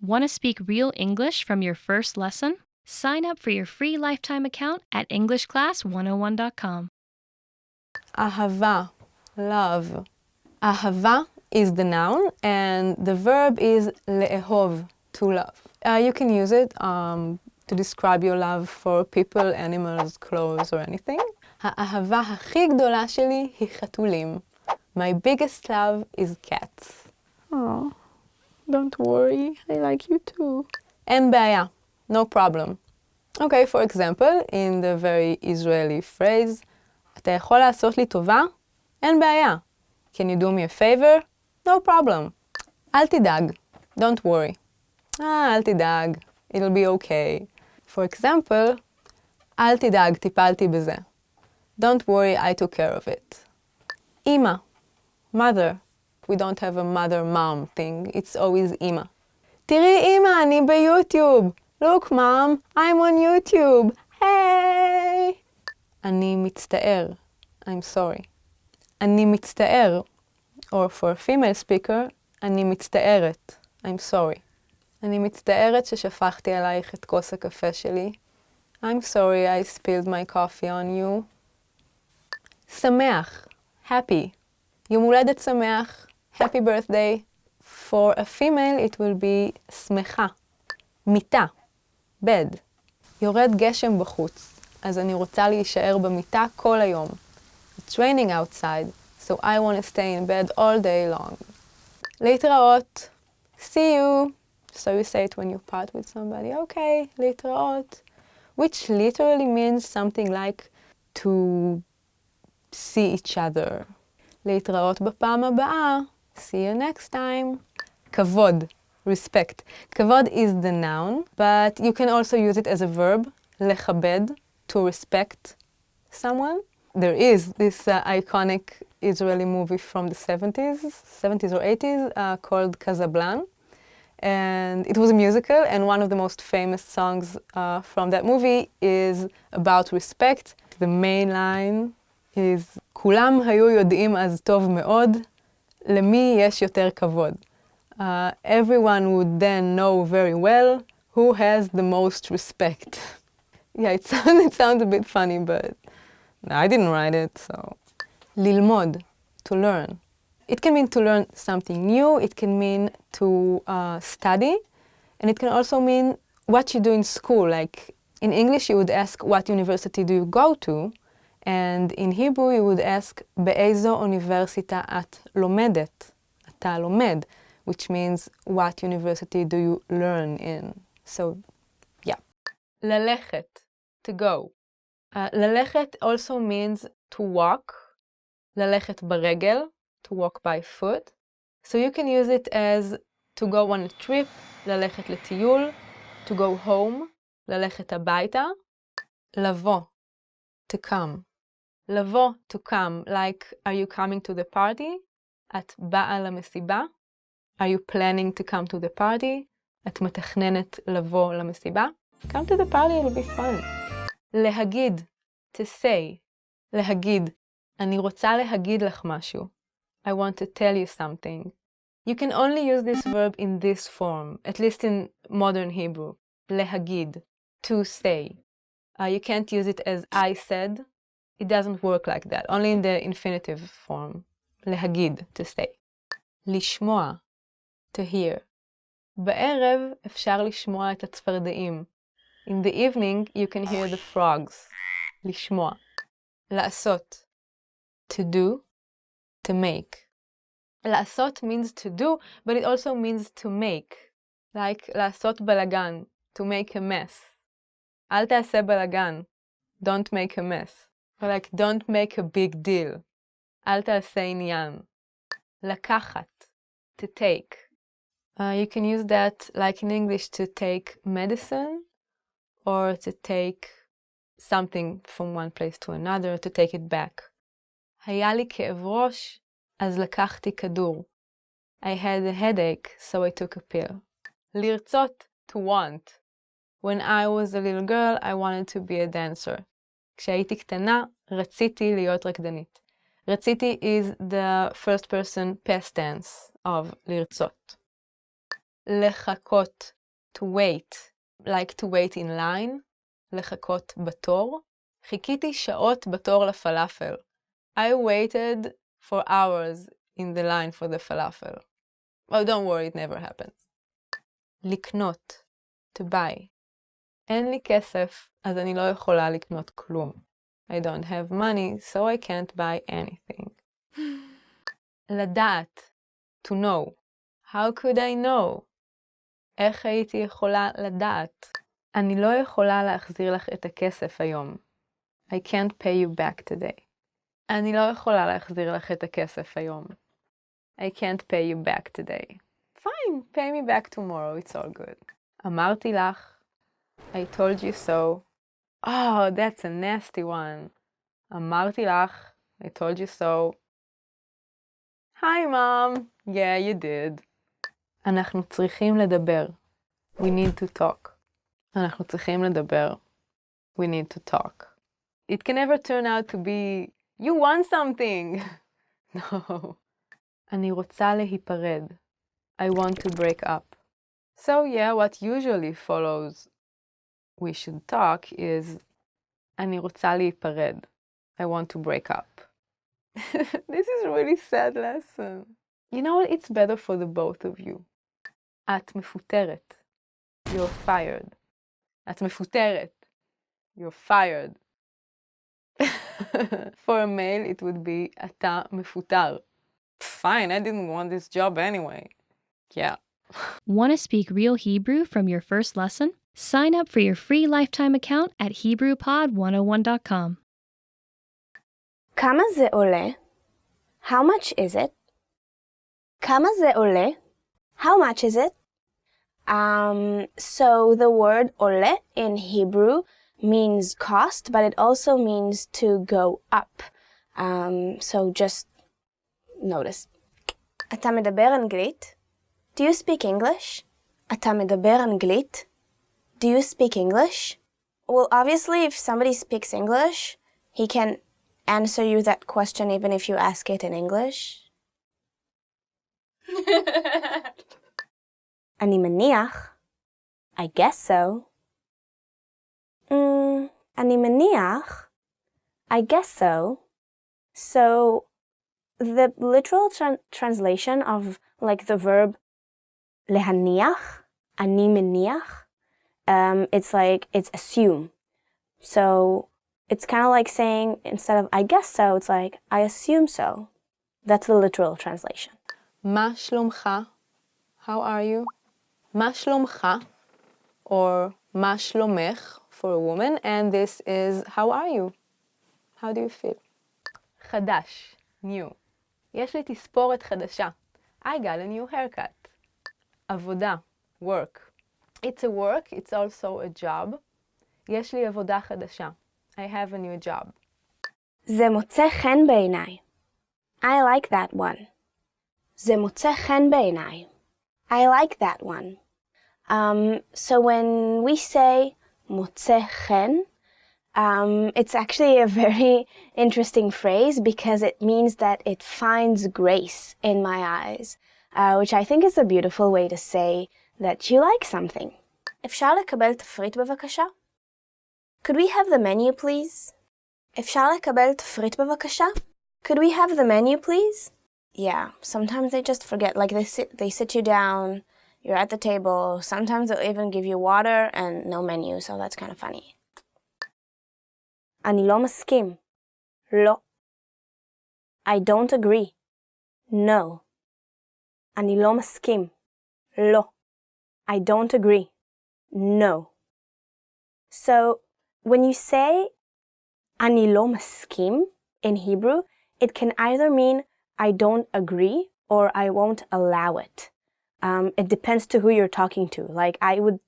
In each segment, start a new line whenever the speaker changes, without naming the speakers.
Want to speak real English from your first lesson? Sign up for your free lifetime account at EnglishClass101.com.
ahava, love. ahava is the noun and the verb is לאהוב, to love. You can use it to describe your love for people, animals, clothes, or anything. האהבה הכי גדולה שלי היא חתולים. My biggest love is cats. Oh, don't worry, I like you too. אין בעיה, no problem. Okay, for example, in the very Israeli phrase, אתה יכול לעשות לי טובה? אין בעיה. Can you do me a favor? No problem. אל תדאג, don't worry. אל תדאג, it'll be okay. For example, אל תדאג, טיפלתי בזה. Don't worry, I took care of it. אימא, mother. We don't have a mother-mom thing, it's always אימא. תראי אימא, אני ביוטיוב. Look mom, I'm on YouTube. Hey! אני מצטער. I'm sorry. אני מצטער. Or for a female speaker, אני מצטערת. I'm sorry. אני מצטערת ששפכתי עלייך את כוס הקפה שלי. I'm sorry I spilled my coffee on you. שמח. Happy. יום הולדת שמח. Happy birthday. For a female it will be שמחה. מיטה. bed. יורד גשם בחוץ, אז אני רוצה להישאר במיטה כל היום. It's raining outside, so I want to stay in bed all day long. להתראות. See you. So you say it when you part with somebody. Okay, להתראות. Which literally means something like to see each other. להתראות בפעם הבאה. See you next time. כבוד. Respect. כבוד is the noun, but you can also use it as a verb. לכבד, to respect someone. There is this iconic Israeli movie from the 70s or 80s called Casablanca. And it was a musical, and one of the most famous songs from that movie is about respect. The main line is כולם היו יודעים אז טוב מאוד, למי יש יותר כבוד. Everyone would then know very well who has the most respect. Yeah, it sounds a bit funny, but I didn't write it, so. ללמוד, to learn. It can mean to learn something new, it can mean to study, and it can also mean what you do in school. Like in English you would ask what university do you go to, and in Hebrew you would ask באיזו אוניברסיטה את לומדת, אתה לומד, which means what university do you learn in. So, yeah. ללכת, to go. ללכת also means to walk. ללכת ברגל, to walk by foot. So you can use it as to go on a trip, ללכת לטיול, to go home, ללכת הביתה. לבוא, to come. לבוא, to come, like are you coming to the party? את באה למסיבה. Are you planning to come to the party? את מתכננת לבוא למסיבה? Come to the party, it'll be fun. להגיד, to say. להגיד, אני רוצה להגיד לך משהו. I want to tell you something. You can only use this verb in this form, at least in modern Hebrew. להגיד, to say. You can't use it as I said. It doesn't work like that, only in the infinitive form. להגיד, to say. לשמוע, to hear. בערב אפשר לשמוע את הצפרדעים. In the evening, you can hear the frogs. לשמוע. לעשות, to do, to make. לעשות means to do, but it also means to make. Like לעשות בלגן, to make a mess. אל תעשה בלגן, don't make a mess. Or like don't make a big deal. אל תעשה עניין. לקחת, to take. You can use that like in English to take medicine or to take something from one place to another, to take it back. היה לי כאב ראש, אז לקחתי כדור. I had a headache, so I took a pill. לרצות, to want. When I was a little girl, I wanted to be a dancer. כשהייתי קטנה, רציתי להיות רקדנית. רציתי is the first person past tense of לרצות. לחכות, to wait, like to wait in line, לחכות בתור. חיכיתי שעות בתור לפלאפל. I waited for hours in the line for the falafel. Oh, don't worry, it never happens. לקנות, to buy. אין לי כסף, אז אני לא יכולה לקנות כלום. I don't have money, so I can't buy anything. לדעת, to know. How could I know? איך הייתי יכולה לדעת? אני לא יכולה להחזיר לך את הכסף היום. I can't pay you back today. אני לא יכולה להחזיר לך את הכסף היום. I can't pay you back today. Fine, pay me back tomorrow, it's all good. אמרתי לך, I told you so. Oh, that's a nasty one. אמרתי לך, I told you so. Hi, Mom. Yeah, you did. אנחנו צריכים לדבר. We need to talk. אנחנו צריכים לדבר. We need to talk. It can never turn out to be, you want something. No. אני רוצה להיפרד. I want to break up. So yeah, what usually follows we should talk is אני רוצה להיפרד. I want to break up. This is a really sad lesson. You know what? It's better for the both of you. את מפוטרת. You're fired. את מפוטרת. You're fired. For a male, it would be אתה מפוטר. Fine, I didn't want this job anyway. Yeah.
Want to speak real Hebrew from your first lesson? Sign up for your free lifetime account at HebrewPod101.com.
כמה זה עולה? How much is it? כמה זה עולה? How much is it? So the word עולה in Hebrew means cost, but it also means to go up. So just notice. אתה מדבר אנגלית? Do you speak English? אתה מדבר אנגלית? Do you speak English? Well, obviously, if somebody speaks English, he can answer you that question even if you ask it in English. אני מניח. I guess so. אני מניח. I guess so. So, the literal translation of like the verb להניח, אני מניח, it's assume. So, it's kind of like saying, instead of I guess so, it's like I assume so. That's the literal translation.
מה שלומך? How are you? מה שלומך? Or מה שלומך for a woman, and this is how are you? How do you feel? חדש, new. יש לי תספורת חדשה. I got a new haircut. עבודה, work. It's a work, it's also a job. יש לי עבודה חדשה. I have a new job.
זה מוצא חן בעיניי. I like that one. זה מוצא חן בעיניי. I like that one. So when we say מוצא חן, it's actually a very interesting phrase because it means that it finds grace in my eyes, which I think is a beautiful way to say that you like something. אפשר לקבל תפריט בבקשה? Could we have the menu, please? אפשר לקבל תפריט בבקשה? Could we have the menu, please? Yeah, sometimes they just forget. Like they sit you down, you're at the table. Sometimes they'll even give you water and no menu, so that's kind of funny. אני לא מסכים. לא. I don't agree. No. אני לא מסכים. לא. I don't agree. No. So, when you say אני לא מסכים in Hebrew, it can either mean I don't agree or I won't allow it. It depends to who you're talking to. Like, I would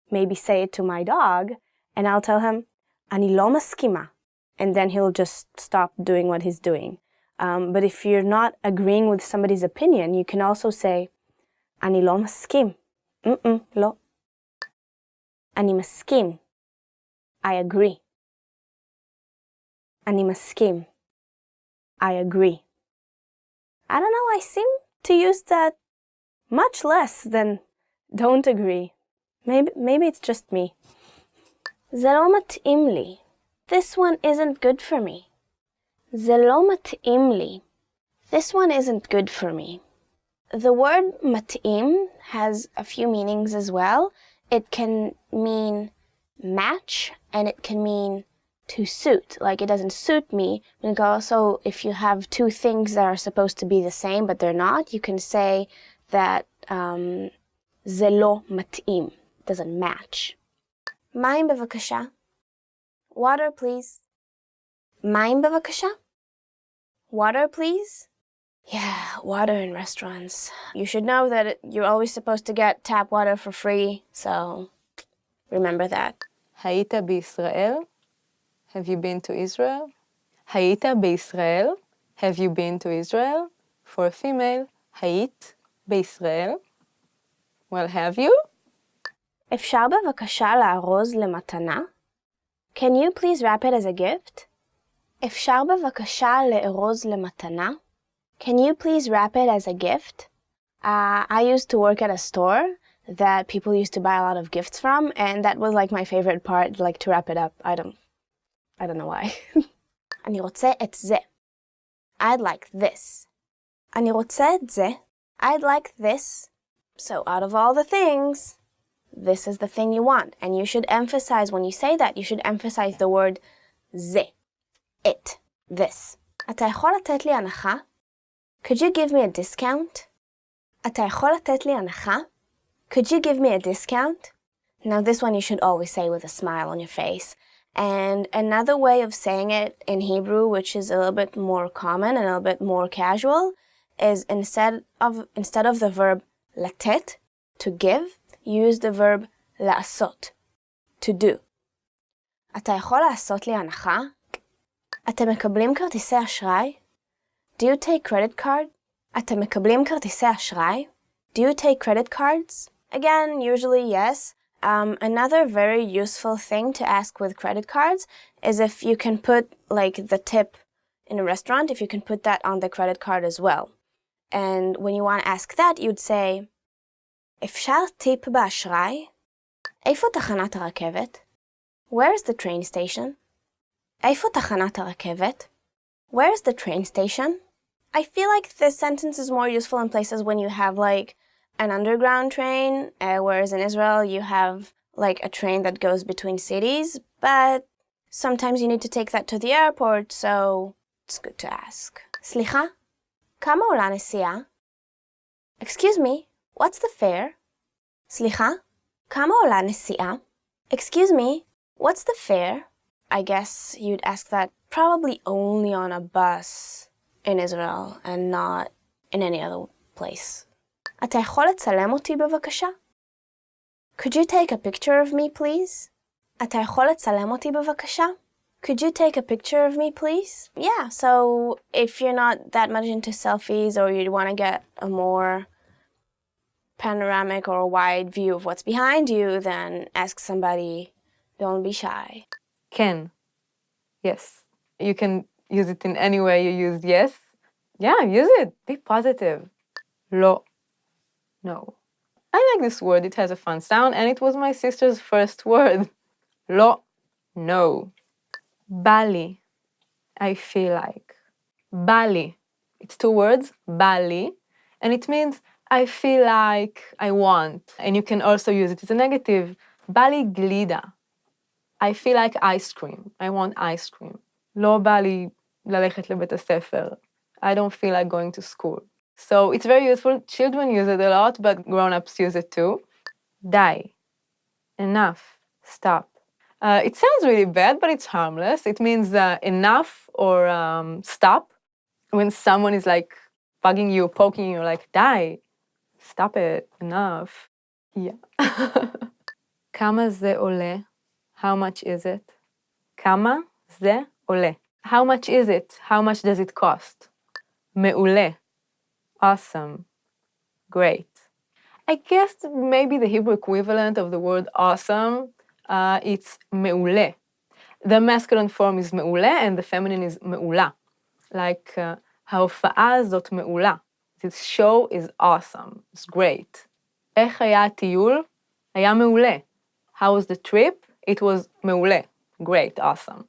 maybe say it to my dog, and I'll tell him, אני לא מסכימה. And then he'll just stop doing what he's doing. But if you're not agreeing with somebody's opinion, you can also say, אני לא מסכים. לא. אני מסכים. I agree. אני מסכים. I agree. I don't know, I seem to use that much less than Don't agree. Maybe it's just me. זה לא מתאים לי. This one isn't good for me. זה לא מתאים לי. This one isn't good for me. The word מתאים has a few meanings as well. It can mean match, and it can mean to suit. Like, it doesn't suit me. And also, if you have two things that are supposed to be the same, but they're not, you can say that זה לא מתאים. Doesn't match. מים בבקשה. Water, please. מים בבקשה. Water, please. Yeah, water in restaurants. You should know that you're always supposed to get tap water for free, so remember that.
היית בישראל? Have you been to Israel? היית בישראל? Have you been to Israel? For a female, היית בישראל? Well, have you?
אפשר בבקשה לארוז למתנה? Can you please wrap it as a gift? אפשר בבקשה לארוז למתנה? Can you please wrap it as a gift? I used to work at a store that people used to buy a lot of gifts from, and that was like my favorite part, like to wrap it up. I don't know why. אני רוצה את זה. I'd like this. אני רוצה את זה. I'd like this. So out of all the things, this is the thing you want. And you should emphasize, when you say that, you should emphasize the word זה. It. This. אתה יכול לתת לי הנחה? Could you give me a discount? אתה יכול לתת לי הנחה? Could you give me a discount? Now this one you should always say with a smile on your face. And another way of saying it in Hebrew, which is a little bit more common and a little bit more casual, is instead of the verb לתת, to give, use the verb לעשות, to do. אתה יכול לעשות לי הנחה? אתם מקבלים כרטיסי אשראי? Do you take credit card? אתם מקבלים כרטיסי אשראי? Do you take credit cards? Again, usually yes. Another very useful thing to ask with credit cards is if you can put like the tip in a restaurant, if you can put that on the credit card as well. And when you want to ask that, you'd say, אפשר טיפ באשראי? איפה תחנת הרכבת? Where's the train station? איפה תחנת הרכבת? Where's the train station? I feel like this sentence is more useful in places when you have like an underground train, whereas in Israel you have like a train that goes between cities, but sometimes you need to take that to the airport, so it's good to ask. סליחה? כמה עולה נסיעה? Excuse me, what's the fare? סליחה? כמה עולה נסיעה? Excuse me, what's the fare? I guess you'd ask that probably only on a bus in Israel and not in any other place. אתה יכול לצלם אותי בבקשה? Could you take a picture of me, please? אתה יכול לצלם אותי בבקשה? Could you take a picture of me, please? Yeah, so if you're not that much into selfies or you want to get a more panoramic or wide view of what's behind you, then ask somebody. Don't be shy.
Can. Yes. You can use it in any way you use yes. Yeah, use it. Be positive. לא. No. I like this word. It has a fun sound, and it was my sister's first word. לא. No. בא לי. I feel like. בא לי. It's two words. בא לי. And it means I feel like I want. And you can also use it as a negative. בא לי גלידה. I feel like ice cream. I want ice cream. לא בא לי ללכת לבית הספר. I don't feel like going to school. So it's very useful. Children use it a lot, but grown-ups use it too. די. Enough. Stop. It sounds really bad, but it's harmless. It means enough or stop. When someone is like bugging you, poking you, like, די. Stop it. Enough. Yeah. כמה זה עולה? How much is it? כמה זה עולה? How much is it? How much does it cost? מעולה. Awesome. Great. I guess maybe the Hebrew equivalent of the word awesome, it's מעולה. The masculine form is מעולה and the feminine is מעולה. Like, ההופעה הזאת מעולה. This show is awesome. It's great. איך היה הטיול? היה מעולה. How was the trip? It was מעולה. Great, awesome.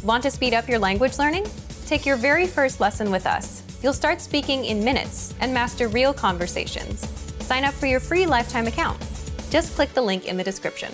Want to speed up your language learning? Take your very first lesson with us. You'll start speaking in minutes and master real conversations. Sign up for your free lifetime account. Just click the link in the description.